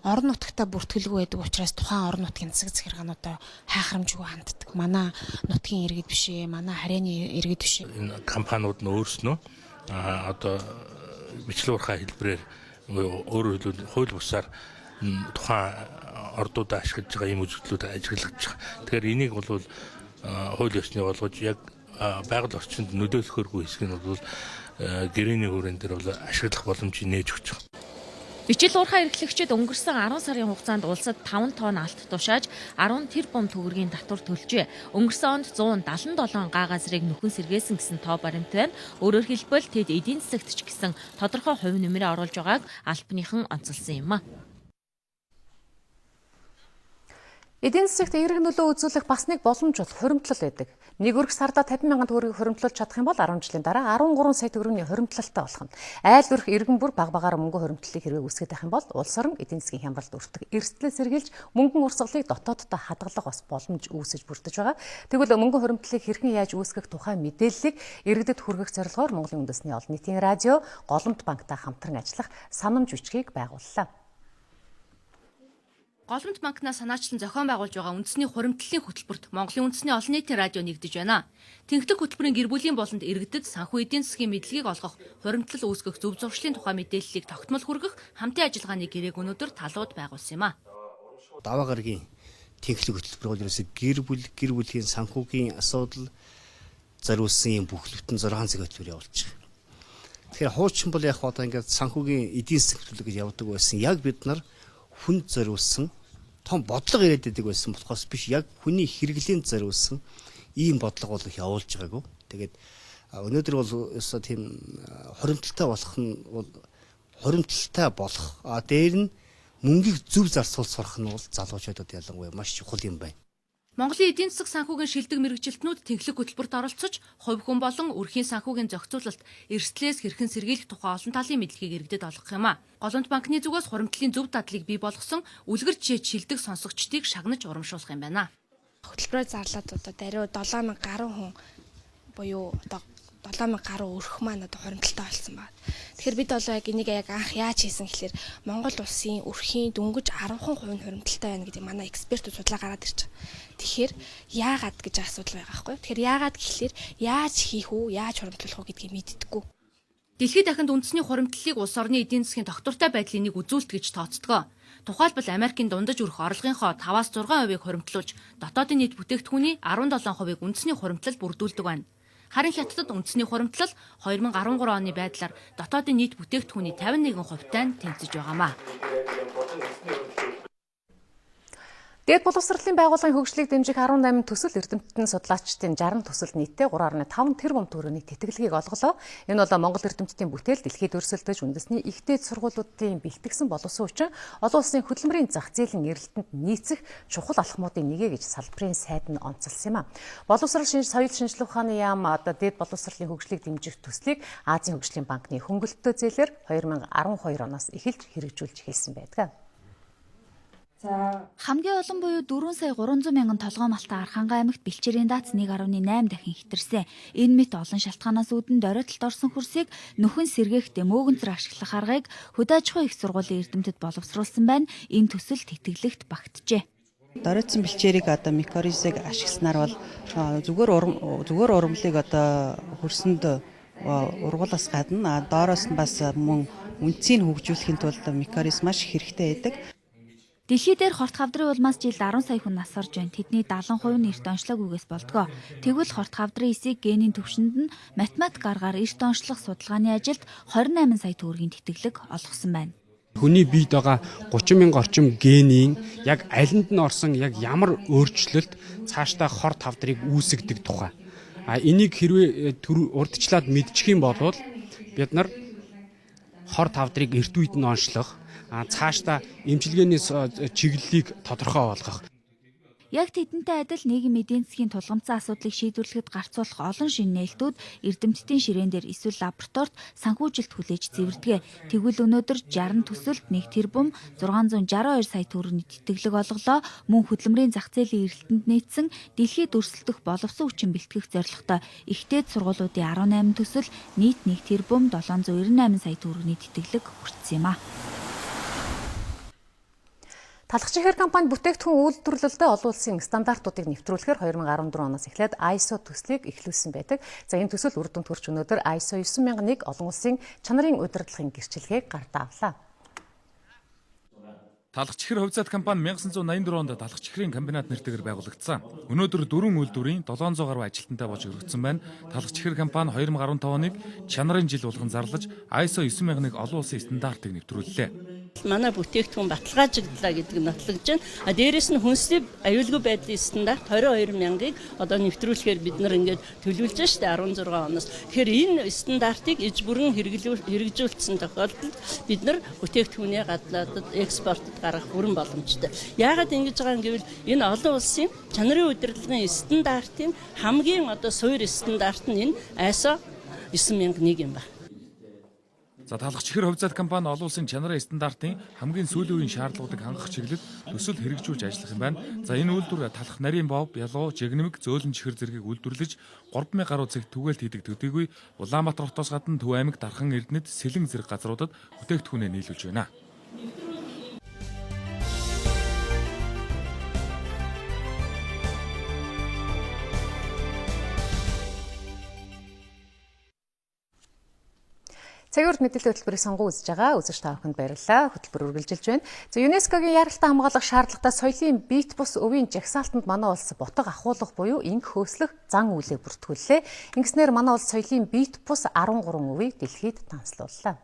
Орон нутагтаа бүртгэлгүй байдаг учраас тухайн орон нутгийн засаг захиргаануудаа хайхрамжгүй ханддаг. Манай нутгийн иргэд биш ээ, манай харьяаны иргэд биш ээ. Энэ компаниуд нь өөрснөө одоо бичил уурхай хэлбэрээр өөрөөр хэлбэл хууль бусаар тухайн ордуудаа ашиглаж байгаа ийм үзэгдлүүд ажиглаж байгаа. Тэгэхээр энийг бол хууль ёсны болгож яг байгаль орчинд нөлөөлөхөөргүй хэсэг нь бол гэрээний хүрээнд дээр бол ашиглах боломжийг нээж өгч байгаа. Бичил уурхай эрхлэгчид өнгөрсөн 10 сарын хугацаанд улсад 5 тонн алт тушааж 10 тэрбум төгрөгийн татвар төлжээ. Өнгөрсөн онд 177 га газрыг нөхөн сэргээсэн гэсэн тоо баримт байна. Өөрөөр хэлбэл тэд эдийн засагт ч гэсэн тодорхой хувь нэмрээ оруулж байгааг албаныхан онцолсон юм а. Эдийн засагт эерэг нөлөө үзүүлэх бас нэг боломж бол хуримтлал байдаг. Нэг өрг сарда 50 мянган төгрөгийг хуримтлуулж чадах юм бол 10 жилийн дараа 13 сая төгрөгийн хуримтлалтай болох нь. Айл өрх иргэн бүр баг багаар мөнгө хуримтлалыг хэрвээ үүсгэж байх юм бол улс орон эдийн засгийн хямралд өртөг эрсдлээ сэргийлж мөнгөн урсгалыг дотооддоо хадгалах бас боломж үүсэж бүрдэж байгаа. Тэгвэл мөнгөн хуримтлалыг хэрхэн яаж үүсгэх тухай мэдээллийг иргэдэд хүргэх зорилгоор Монголын үндэсний олон нийтийн радио Голомт банктай хамтран ажиллах санамж бичгийг байгууллаа. Голомт банкнаас санаачлан зохион байгуулж байгаа үндэсний хуримтлалын хөтөлбөрт Монголын үндэсний олон нийтийн радио нэгдэж байна. Тэнхлэг хөтөлбөрийн гэр бүлийн болонд иргэдэд санхүү эдийн засгийн мэдлэгийг олгох, хуримтлал үүсгэх зөв зуршлын тухай мэдээллийг тогтмол хүргэх хамтын ажиллагааны гэрээг өнөөдөр талууд байгуулсан юм а. Даваа гарагийн тэнхлэг хөтөлбөр бол ерөөсө гэр бүлийн санхүүгийн асуудал зориулсан юм бүхлбүтэн 6 цаг хөтөлбөр явуулж байгаа. Тэгэхээр хуучин бол яг одоо ингээд санхүүгийн эдийн засгийн хөтөлбөр гэж явдаг байсан. Яг бид нар хүнд зориулсан том бодлого ирээд байдаг байсан болохоос биш яг хүний хэрэглээнд зориулсан ийм бодлого бол их явуулж байгаагүй. Тэгээд өнөөдөр бол өсөө тийм хуримтлалтай болох нь бол хуримтлалтай болох. Дээр нь мөнгийг зөв зарцуул сурах нь бол залуучуудад ялангуяа маш чухал юм байна. Монголын эдийн засаг санхүүгийн шилдэг мэргэжилтнүүд тэглэг хөтөлбөрт оролцож, хувь хүн болон өрхийн санхүүгийн зохицуулалт, эрсдлээс хэрхэн сэргийлэх тухай олон талын мэдлэгийг иргэдэд олгох юм а. Голомт банкны зүгээс хуримтлалын зөв дадлыг бий болгосон үлгэр жишээ шилдэг сонсогчдыг шагнаж урамшуулах юм байна. Хөтөлбөрөөр зарлаад одоо даруй 7000 гаруй хүн буюу одоо 7000 гаруй өрх маань одоо хуримтлалтай болсон байна. Тэгэхээр бид бол яг энийг яг анх яаж хийсэн гэхээр Монгол улсын өрхийн дөнгөж 10% нь хуримтлалтай байна гэдэг манай экспертүүд судлаа гараад ирж байгаа. Тэгэхээр яагаад гэж асуудал байгаа байхгүй юу? Тэгэхээр яагаад гэхэлэр яаж хийх үү, яаж хуримтлуулах уу гэдгийг мэддэггүй. Дэлхийд дахинд үндэсний хуримтлалыг улс орны эдийн засгийн тогтвортой байдлын нэг үзүүлэлт гэж тооцдог. Тухайлбал Америкийн дундаж өрх орлогынхоо 5-6% хуримтлуулж, дотоодын нийт бүтээгдэхүүний 17% үндэсний хуримтлал бүрдүүлдэг байна. Харин Хятадд үндэсний хуримтлал 2013 оны байдлаар дотоодын нийт бүтээгдэхүүний 51%-тай тэнцэж байгаамаа. Дээд боловсролын байгууллагын хөгжлийг дэмжих 18 төсөл эрдэмтдийн судлаачдын 60 төсөлд нийтдээ 3.5 тэрбум төгрөгийн тэтгэлгийг олголоо. Энэ бол Монгол эрдэмтдийн бүтээл дэлхийд өрсөлдөж үндэсний ихтэй сургуулиудын бэлтгэсэн боловсон хүчин олон улсын хөдөлмөрийн зах зээлийн эрэлтэнд нийцэх чухал алхмуудын нэгэ гэж салбарын сайд нь онцолсон юм а. Боловсрол соёл шинжилгээ ухааны яам дээд боловсролын хөгжлийг дэмжих төслийг Азийн хөгжлийн банкны хөнгөлөлтөө зээлээр 2012 оноос эхэлж хэрэгжүүлж эхэлсэн байдаг. Хамгийн олон буюу 4 сая 300 мянган толгой малтай Архангай аймагт бэлчээрийн дац 1.8 дахин хэтэрсэн. Энэ мэт олон шалтгаанаас үүдэн доройтолд орсон хөрсийг нөхөн сэргээх дэмүүгэнцэр ашиглах аргыг Хөдөө аж ахуйн их сургуулийн эрдэмтэд боловсруулсан байна. Энэ төсөл тэтгэлэгт багтжээ. Доройтсон бэлчээрийг одоо микоризыг ашигласнаар бол зүгээр ургамлыг одоо хөрсөнд ургуулаас гадна доороос нь бас мөн үнцийг хөгжүүлэхийн тулд микориз маш хэрэгтэй байдаг. Дэлхий дээр хорт хавдрын улмаас жилд 10 сая хүн нас орж байна. Тэдний 70% нь эрт онцлог үгээс болдгоо. Тэгвэл хорт хавдрын эсийг генийн төвшөнд нь математик аргаар эрт онцлох судалгааны ажилд 28 сая төгрөгийн тэтгэлэг олгосон байна. Хүний биед байгаа 30 мянга орчим генийн яг алинд нь орсон яг ямар өөрчлөлт цаашдаа хорт хавдрыг үүсгдэг тухай. Энийг хэрвээ урдчлаад мэдчих юм бол бид нар хорт хавдрыг эрт үед нь онцлох цаашдаа эмчилгээний чиглэлийг тодорхой болгох. Яг тэдэнтэй адил нийгмийн эдийн засгийн тулгамдсан асуудлыг шийдвэрлэхэд гарцуулах олон шинэ нээлтүүд эрдэмтдийн ширээн дээр эсвэл лабораторид санхүүжилт хүлээж цэвэрдэг. Тэгвэл өнөөдөр 60 төсөлд 1 тэрбум 662 сая төгрөгийн тэтгэлэг олголоо. Мөн хөдөлмөрийн зах зээлийн эрэлтэнд нийцсэн дэлхийд өрсөлдөх боловсон хүчин бэлтгэх зорилготой ихтэйд сургуулиудын 18 төсөл нийт 1 тэрбум 798 сая төгрөгийн тэтгэлэг хүртсэн юм а. Талхач ихэр компани бүтээгдэхүүн үйлдвэрлэлдээ олон улсын стандартуудыг нэвтрүүлэхээр 2014 оноос эхлээд ISO төслийг эхлүүлсэн байдаг. За энэ төсөл үр дүнд хүрч өнөөдөр ISO 9001 олон улсын чанарын удирдлагын гэрчилгээг гартаа авлаа. Талхач ихэр хувьцаат компани 1984 онд талхач ихрийн комбинат нэртэйгээр байгуулагдсан. Өнөөдөр 4 үйлдвэрийн 700 гаруй ажилтнтай болж өргөгдсөн байна. Талхач ихэр компани 2015 оныг чанарын жил болгон зарлаж ISO 9001 олон улсын стандартыг нэвтрүүллээ. Манай бүтээгдэхүүн баталгаажигдлаа гэдэг нь нотлогдож байна. Дээрээс нь хүнсний аюулгүй байдлын стандарт 22 мянгаыг одоо нэвтрүүлэхээр бид нар ингээд төлөвлөж штэ 16 оноос. Тэгэхээр энэ стандартыг иж бүрэн хэрэгжүүлсэн тохиолдолд бид нар бүтээгдэхүүнээ гадаадд экспортод гаргах бүрэн боломжтой. Яагаад ингэж байгаа юм гэвэл энэ олон улсын чанарын удирдлагын стандартын хамгийн одоо суур стандарт нь энэ ISO 9001 юм байна. За талхач ихэр хувьцаат компани олон улсын чанарын стандартын хамгийн сүүлийн үеийн шаардлагуудыг хангах чиглэлд төсөл хэрэгжүүлж ажиллах юм байна. За энэ үйлдвэр талх нарийн бов, ялуу, жигнэмэг, зөөлөн чихэр зэргийг үйлдвэрлэж 3000 гаруй цагт түгээлт хийдэг төдийгүй Улаанбаатар хотоос гадна Төв аймаг, Дархан, Эрдэнэт, Сэлэн зэрэг газруудад бүтээгдэхүүнээ нийлүүлж байна. Цагаарт мэдээллийн хөтөлбөрийг сонгон үзэж байгаа үзэгч та бүхэнд баярлалаа. Хөтөлбөр үргэлжилж байна. За ЮНЕСКОгийн яаралтай хамгаалах шаардлагатай соёлын биет бус өвийн жагсаалтанд манай улс бутга ахуулах буюу инг хөөслөх зан үйлийг бүртгүүллээ. Ингэснээр манай улс соёлын биет бус 13 өвийг дэлхийд танилцууллаа.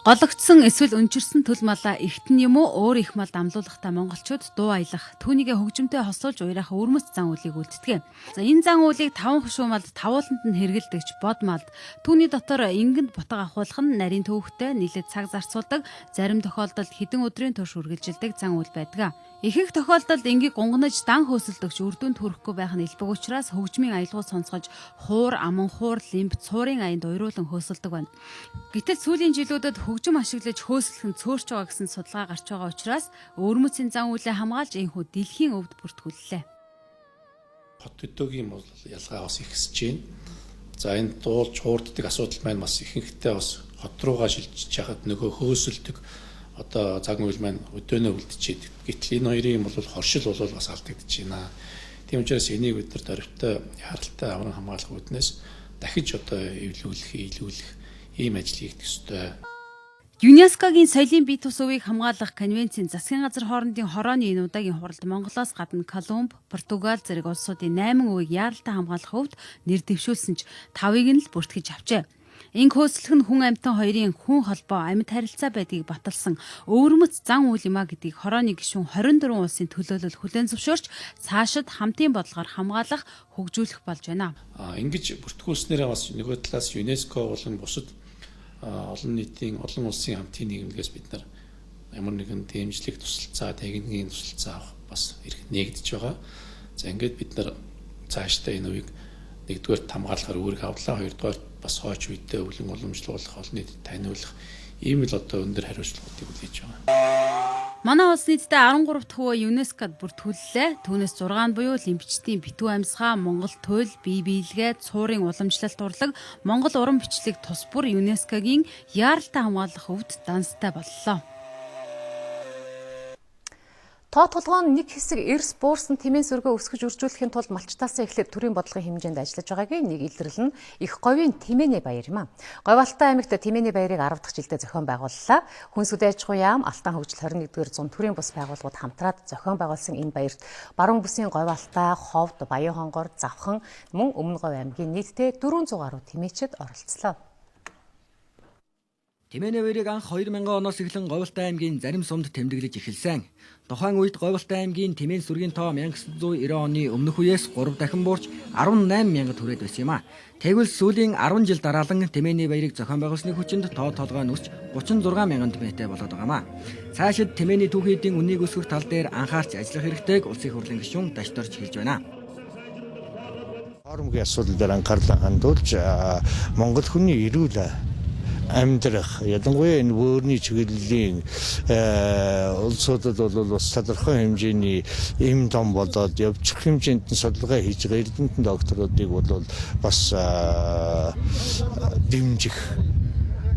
Гологдсон эсвэл өнчирсэн төл малаа ихтэн юм уу өөр их мал дамлуулахдаа монголчууд дуу аялах, түүнийгээ хөгжимтэй хослуулж уяарах өвөрмөц зан үйлийг үлддэг. За энэ зан үйлийг 5 хушуу малд тавууланд нь хэрэглэдэгч бод малд түүний дотор ингэнд бутга ахуулах нь нарийн төвөгтэй нийлээд цаг зарцуулдаг, зарим тохиолдолд хэдэн өдрийн турш үргэлжилдэг зан үйл байдаг. Ихэнх тохиолдолд ингийг гунгнаж дан хөөсөлдөгч үр дүнд хүрэхгүй байх нь элбэг учраас хөгжмийн аялгау сонсгож хуур, аман хуур, лимб, цуурын аянд уйруулан хөөсөлдөг байна. Гэтэл сүүлийн жилүүдэд хөгжим ашиглаж хөөсөлөх нь цөөрч байгаа гэсэн судалгаа гарч байгаа учраас өвөрмөцийн зан үйлээ хамгаалж энэхүү дэлхийн өвд бүртгүүллээ. Хот төдөөгийн бол ялгаа бас ихсэж байна. За энэ дуулж хуурддаг асуудал маань бас ихэнхдээ бас хот руугаа шилжиж хахад нөгөө хөөсөлдөг одоо цаг үйл маань өдөөнөө үлдчихэд. Гэтэл энэ хоёрын бол хоршил бол бас алдагдаж байна. Тийм учраас энийг бид нар дөрвтэй харалтай авран хамгаалах үүднээс дахиж одоо илүүлэх ийм ажил хийх ёстой. ЮНЕСКОгийн соёлын бие тус өвийг хамгаалах конвенцийн засгийн газар хоорондын хорооны энэ удаагийн хуралд Монголоос гадна Колумб, Португал зэрэг улсуудын 8 өвийг яаралтай хамгаалах хувьд нэр дэвшүүлсэн ч 5-ыг нь л бүртгэж авчээ. Инг хөөслөх нь хүн амьтан хоёрын хүн холбоо амьд харилцаа байдгийг баталсан өвөрмөц зан үйл юмаа гэдгийг хорооны гишүүн 24 улсын төлөөлөл хүлээн зөвшөөрч цаашид хамтын бодлогоор хамгаалах, хөгжүүлэх болж байна. Ингэж бүртгүүлснээрээ бас нөгөө талаас ЮНЕСКО болон бусад олон нийтийн олон улсын хамтын нийгэмлэгээс бид нар ямар нэгэн дэмжлэг тусалцаа, техникийн тусалцаа авах бас эрх нээгдэж байгаа. За ингээд бид нар цаашдаа энэ үеийг нэгдүгээр хамгаалахаар үүрэг авлаа, хоёрдугаар бас хойч үедээ өвлөн уламжлуулах, олон нийтэд таниулах ийм л одоо өндөр хариуцлагуудыг үлээж байгаа. Манай улс нийтдээ 13 дахь хувь ЮНЕСКОд бүртгүүллээ. Түүнээс 6 нь буюу лимбчдийн битүү амьсгаа, Монгол туйл, бие биелгээ, цуурын уламжлалт урлаг, Монгол уран бичлэг тус бүр ЮНЕСКОгийн яаралтай хамгаалах өвд данстай боллоо. Тоо толгойн нэг хэсэг эрс буурсан тэмээн сөргөө өсгөж үржүүлэхийн тулд малчтаасаа эхлээд төрийн бодлогын хэмжээнд ажиллаж байгаагийн нэг илэрлэл нь их говийн Тэмээний баяр юм а. Говьалтай аймагт Тэмээний баярыг 10 дахь жилдээ зохион байгууллаа. Хүнс үдээ аж ахуйн яам, Алтан хөгжил 21-р зуун төрийн бус байгууллагууд хамтраад зохион байгуулсан энэ баярт баруун бүсийн Говьалтай, Ховд, Баян хонгор, Завхан мөн Өмнө Говь аймгийн нийтдээ 400 гаруй тэмээчид оролцлоо. Тэмээний баярыг анх 2000 оноос эхлэн Говьалтай аймгийн зарим сумд тэмдэглэж эхэлсэн. Тухайн үед Говьалтай аймгийн тэмээн сүргийн тоо 1990 оны өмнөх үеэс 3 дахин буурч 18,000 хүрээд байсан юм а. Тэгвэл сүүлийн 10 жил дараалан тэмээний баярыг зохион байгуулсны хүчинд тоо толгой нь өсч 36,000 тэмээтэй болоод байгаа юм а. Цаашид тэмээний түүхийдийн үннийг өсгөх тал дээр анхаарч ажиллах хэрэгтэйг улсын хурлын гишүүн дашторч хэлж байна. Хоромгийн асуудал дээр анхаарлаа хандуулж Монгол хүний эрүүл амьдрах ялангуяа энэ вөөрний чиглэлийн улсуудад бол бас тодорхой хэмжээний эм том болоод явчих хэмжээнд нь судалгаа хийж байгаа эрдэмтэн докторуудыг бол бас дэмжих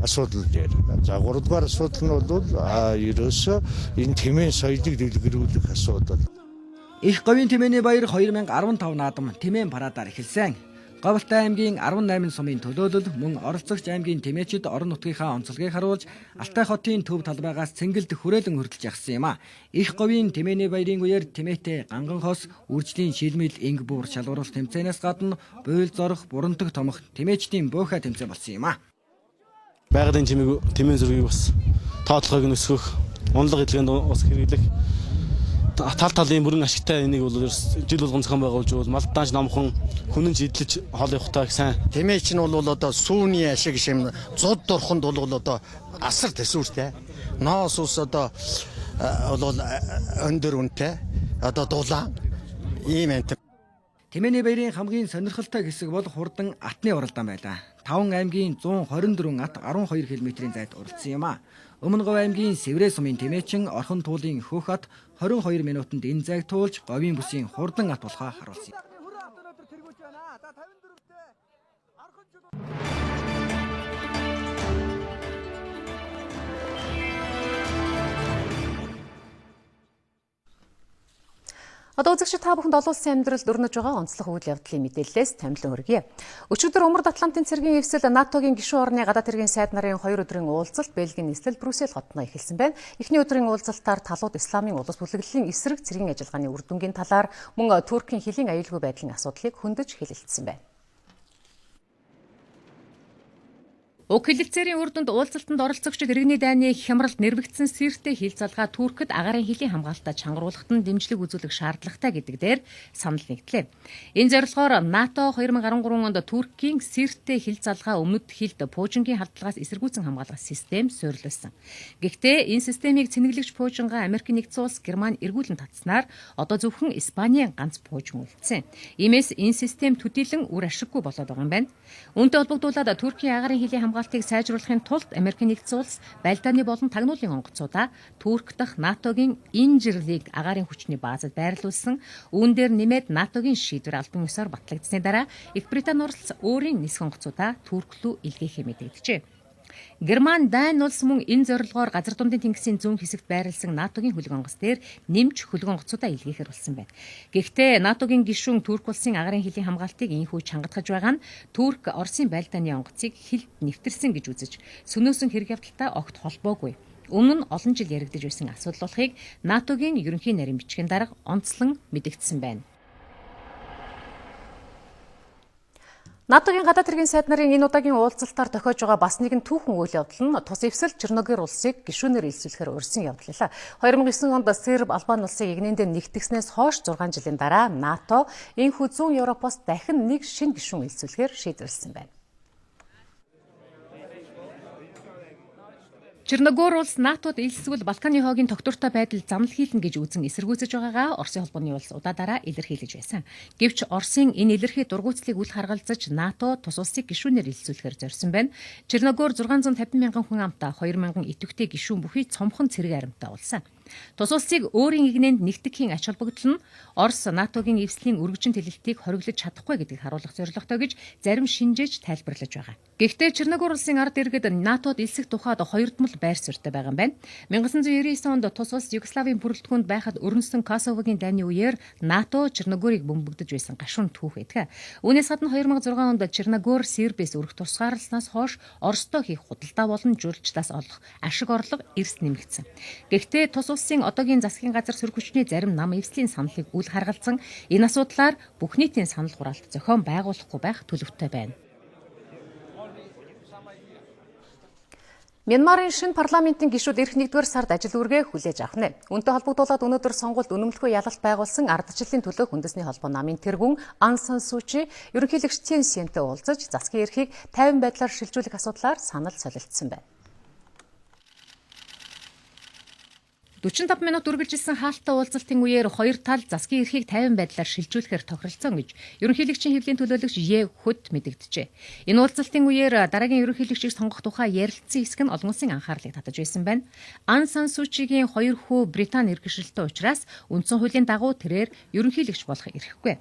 асуудал дээр. За 3 дугаар асуудал нь бол ерөөсөө энэ тэмээн соёлыг дэлгэрүүлэх асуудал. Их говийн тэмээний баяр 2015 наадам тэмээн парадаар эхэлсэн. Говьалтай аймгийн 18 сумын төлөөлөл мөн оролцогч аймгийн тэмээчид орон нутгийнхаа онцлогийг харуулж Алтай хотын төв талбайгаас цэнгэлд хүрээлэн хөртөлж явсан юм а. Их говийн тэмээний баярын үеэр тэмээтэй ганган хос, үржлийн шилмэл, инг буур шалгууруулах тэмцээнээс гадна буйл зорох, бурандаг томох тэмээчдийн буухай тэмцээн болсон юм а. Байгалийн тэмээн зургийг бас тоотлогыг нь өсгөх, унлаг эдлэгэнд ус хэрэглэх тал талын бүрэн ашигтай энийг бол жил болгон зохион байгуулж бол малдааж намхан хүнэнж идэлж хоол явахтайг сайн. Тэмээч нь бол одоо сүүний ашиг шим зуд дурханд бол одоо асар төсвөртэй. Ноос ус одоо бол өндөр үнэтэй. Одоо дулаан ийм энэ. Тэмээний баярын хамгийн сонирхолтой хэсэг бол хурдан атны уралдаан байлаа. 5 аймгийн 124 ат 12 км-ийн зайд уралдсан юм а. Өмнө Говь аймгийн Сэврэ сумын тэмээчин Орхон туулын Хөх ат 22 минутанд энэ зайг туулж говийн бүсийн хурдан ат болохоо харуулсан. Одоо үзэгчид та бүхэнд олон улсын амьдралд өрнөж байгаа онцлог үйл явдлын мэдээллээс томилон хүргэе. Өчигдөр Умард Атлантын цэргийн эвсэл НАТОгийн гишүүн орны гадаад хэргийн сайд нарын 2 өдрийн уулзалт Бельгийн нийслэл Брюссел хотноо эхэлсэн байна. Эхний өдрийн уулзалтаар талууд исламын улс бүлэглэлийн эсрэг цэргийн ажиллагааны үр дүнгийн талаар мөн Туркийн хилийн аюулгүй байдлын асуудлыг хөндөж хэлэлцсэн байна. Уг хэлэлцээрийн үр дүнд уулзалтанд оролцогчид иргэний дайны хямралд нэрвэгдсэн сэртэй хил залгаа Туркид агаарын хилийн хамгаалтаа чангаруулахад нь дэмжлэг үзүүлэх шаардлагатай гэдэг дээр санал нэгдлээ. Энэ зорилгоор НАТО 2013 онд Туркийн сэртэй хил залгаа өмнөд хилд пуужингийн халдлагаас эсэргүүцэн хамгаалах систем суурилсан. Гэхдээ энэ системийг цэнэглэгч пуужингаа Америк нэгдсэн улс Герман эргүүлэн татснаар одоо зөвхөн Испанийн ганц пуужин үлдсэн. Иймээс энэ систем төдийлөн үр ашиггүй болоод байгаа юм байна. Үүнтэй холбогдуулаад Туркийн агаарын хилийн хамгаалтыг сайжруулахын тулд Америк нэгдсэн улс Балканы болон тагнуулын онгоцуудаа Турк дахь НАТОгийн Инжирлийг агаарын хүчний баазад байрлуулсан. Үүн дээр нэмээд НАТОгийн шийдвэр албан ёсоор батлагдсны дараа Их Британи улс өөрийн нисэх онгоцуудаа Турк руу илгээхээ мэдэгджээ. Герман, Дани улс мөн энэ зорилгоор газар дундын тэнгисийн зүүн хэсэгт байрласан НАТОгийн хөлөг онгоц дээр нэмж хөлөг онгоцуудаа илгээхээр болсон байна. Гэхдээ НАТОгийн гишүүн Турк улсын агаарын хилийн хамгаалтыг инхүү чангатгаж байгаа нь Турк Оросын Балканы онгоцыг хилд нэвтэрсэн гэж үзэж сөнөөсөн хэрэг явдалтай огт холбоогүй. Өмнө нь олон жил яригдж байсан асуудал болохыг НАТОгийн ерөнхий нарийн бичгийн дарга онцлон мэдэгдсэн байна. НАТОгийн гадаад хэргийн сайд нарын энэ удаагийн уулзалтаар тохиож байгаа бас нэгэн түүхэн үйл явдал нь тус эвсэл Черногор улсыг гишүүнээр илсүүлэхээр урьсан явдал. 2009 онд Серб, Албани улсыг игнэндээ нэгтгэснээс хойш 6 жилийн дараа НАТО энэхүү зүүн Европоос дахин нэг шинэ гишүүн илсүүлэхээр шийдвэрлсэн байна. Черногор улс НАТОд илсвэл Балканы хоогийн тогтвортой байдал замнал хийлнэ гэж үзэн эсэргүүцэж байгаагаа Оросын холбооны улс удаадараа илэрхийлж байсан. Гэвч Оросын энэ илэрхий дургуутслыг үл харгалзаж НАТО тус улсыг гишүүнээр илсүүлэхээр зорьсон байна. Черногор 650 мянган хүн амтай 2000 идэвхтэй гишүүн бүхий цомхон цэрэг аримтай улсан. Тус улсыг өөрийн игнэнд нэгтгэхийн ач холбогдол нь Орос НАТОгийн эвслийн үргэлжин тэлэлтийг хориглож чадахгүй гэдгийг харуулах зорилготой гэж зарим шинжээч тайлбарлаж байгаа. Гэхдээ Черногор улсын ард иргэд НАТОд элсэх тухайд хоёрдмол байр суурьтай байгаа юм байна. 1999 онд тус улс Югославийн бүрэлдэхүүнд байхад өрнөсөн Косовогийн дайны үеэр НАТО Черногорыг бөмбөгдөж байсан гашуун түүх байдаг. Үүнээс гадна 2006 онд Черногор Сербээс өргөх тусгаарласнаас хойш Оростой хийх худалдаа болон жуулчлаас олох ашиг орлого эрс нэмэгдсэн. Гэхдээ тус улсын одоогийн засгийн газар сөрөг хүчний зарим нам эвслийн саналыг үл харгалзан энэ асуудлаар бүх нийтийн санал хураалт зохион байгуулахгүй байх төлөвтэй байна. Мянмарын шинэ парламентын гишүүд ирэх 1-р сард ажил үргээ хүлээж авах нэ. Үүнтэй холбогдуулаад өнөөдөр сонгуульд үнэмлэхүй ялалт байгуулсан ардчлалын төлөөх үндэсний холбоо намын тэргүүн Ан Сан Сүү Чи ерөнхийлөгч Цэн Сянтэй уулзаж засгийн эрхийг тайван байдлаар шилжүүлэх асуудлаар санал солилцсон байна. 45 минут үргэлжилсэн хаалттай уулзалтын үеэр хоёр тал засгийн эрхийг тайван байдлаар шилжүүлэхээр тохиролцсон гэж ерөнхийлөгчийн хэвлийн төлөөлөгч Е Хөт мэдэгджээ. Энэ уулзалтын үеэр дараагийн ерөнхийлөгчийг сонгох тухай ярилцсан хэсэг нь олон улсын анхаарлыг татаж байсан байна. Ан Сан Сүү Чигийн хоёр хүү Британи иргэшилтэй учраас үндсэн хуулийн дагуу тэрээр ерөнхийлөгч болох эрхгүй.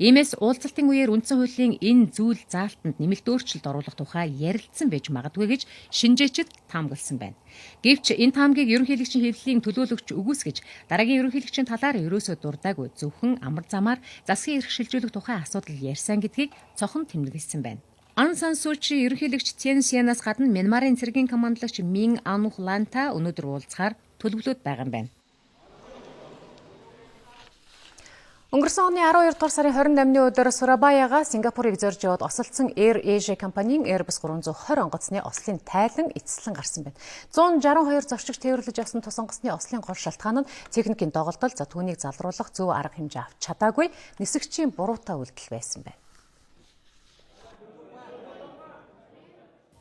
Иймээс уулзалтын үеэр үндсэн хуулийн энэ зүйл заалтанд нэмэлт өөрчлөлт оруулах тухай ярилцсан байж магадгүй гэж шинжээчид таамагласан байна. Гэвч энэ таамгийг ерөнхийлөгчийн хэвлэлийн төлөөлөгч үгүйсгэж дараагийн ерөнхийлөгчийн талаар ерөөсөө дурдаагүй зөвхөн амар замаар засгийн эрх шилжүүлэх тухай асуудал ярьсан гэдгийг цохон тэмдэглэсэн байна. Ан Сан Сүү Чи ерөнхийлөгч Цэн Сянаас гадна Мянмарын цэргийн командлагч Мин Аун Хлантай өнөөдөр уулзахаар төлөвлөд байгаа юм байна. Өнгөрсөн оны 12 дугаар сарын 28-ны өдөр Сурабаяга Сингапурыг зорж яваад осолцсон Air Asia компанийн Airbus 320 онгоцны ослын тайлан эцэслэн гарсан байна. 162 зорчигч тээвэрлэж явсан тус онгоцны ослын гол шалтгаан нь техникийн доголдол, за түүнийг залруулах зөв арга хэмжээ авч чадаагүй нисгэгчийн буруутай үйлдэл байсан байна.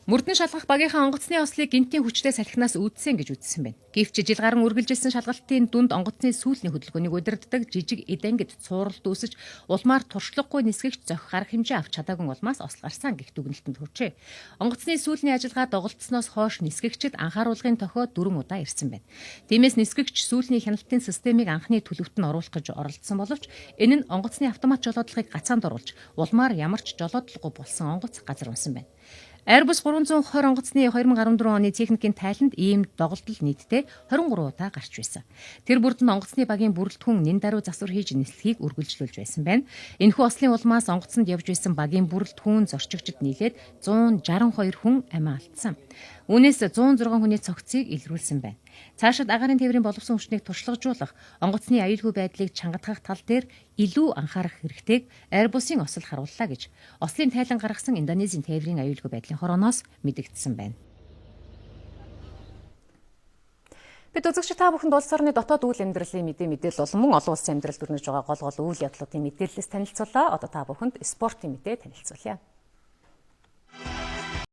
Мөрдөн шалгах багийнхаа онгоцны ослыг гинтийн хүчтэй салхинаас үүдсэн гэж үзсэн байна. Гэвч жил гарan үргэлжилсэн шалгалтын дүнд онгоцны сүүлний хөдөлгөөнийг удирддаг жижиг эдэнгид цууралт үүсэж улмаар туршлагагүй нисгэгч зохих арга хэмжээ авч чадаагүй улмаас осол гарсан гэх дүгнэлтэнд хүрчээ. Онгоцны сүүлний ажиллагаа доголдсноос хойш нисгэгчид анхааруулгын тохио 4 удаа ирсэн байна. Тиймээс нисгэгч сүүлний хяналтын системийг анхны төлөвт нь оруулах гэж оролдсон боловч энэ нь онгоцны автомат жолоодлогыг гацаанд оруулж улмаар ямар ч жолоодлогогүй болсон онгоц газар унсан байна. Airbus 320 онгоцны 2014 оны техникийн тайланд ийм доголдол нийтдээ 23 удаа гарч байсан. Тэр бүрд нь онгоцны багийн бүрэлдэхүүн нэн даруй засвар хийж нислэхийг үргэлжлүүлж байсан байна. Энэхүү ослын улмаас онгоцонд явж байсан багийн бүрэлдэхүүн зорчигчид нийлээд 162 хүн амиа алдсан. Үүнээс 106 хүний цогцыг илрүүлсэн байна. Цаашид агаарын тээврийн боловсон хүчнийг туршлагажуулах, онгоцны аюулгүй байдлыг чангатгах тал дээр илүү анхаарах хэрэгтэйг Airbus-ийн осол харууллаа гэж Ослын тайлан гаргасан Индонезийн тээврийн аюулгүй байдлын хорооноос мэдэгдсэн байна. Бид үзэгч та бүхэнд улс орны дотоод үйл амьдралын мэдээлэл болон мөн олон улсын амьдралд өрнөж байгаа гол үйл явдлуудын мэдээллээс танилцуулаа. Одоо та бүхэнд спортын мэдээ танилцуулъя.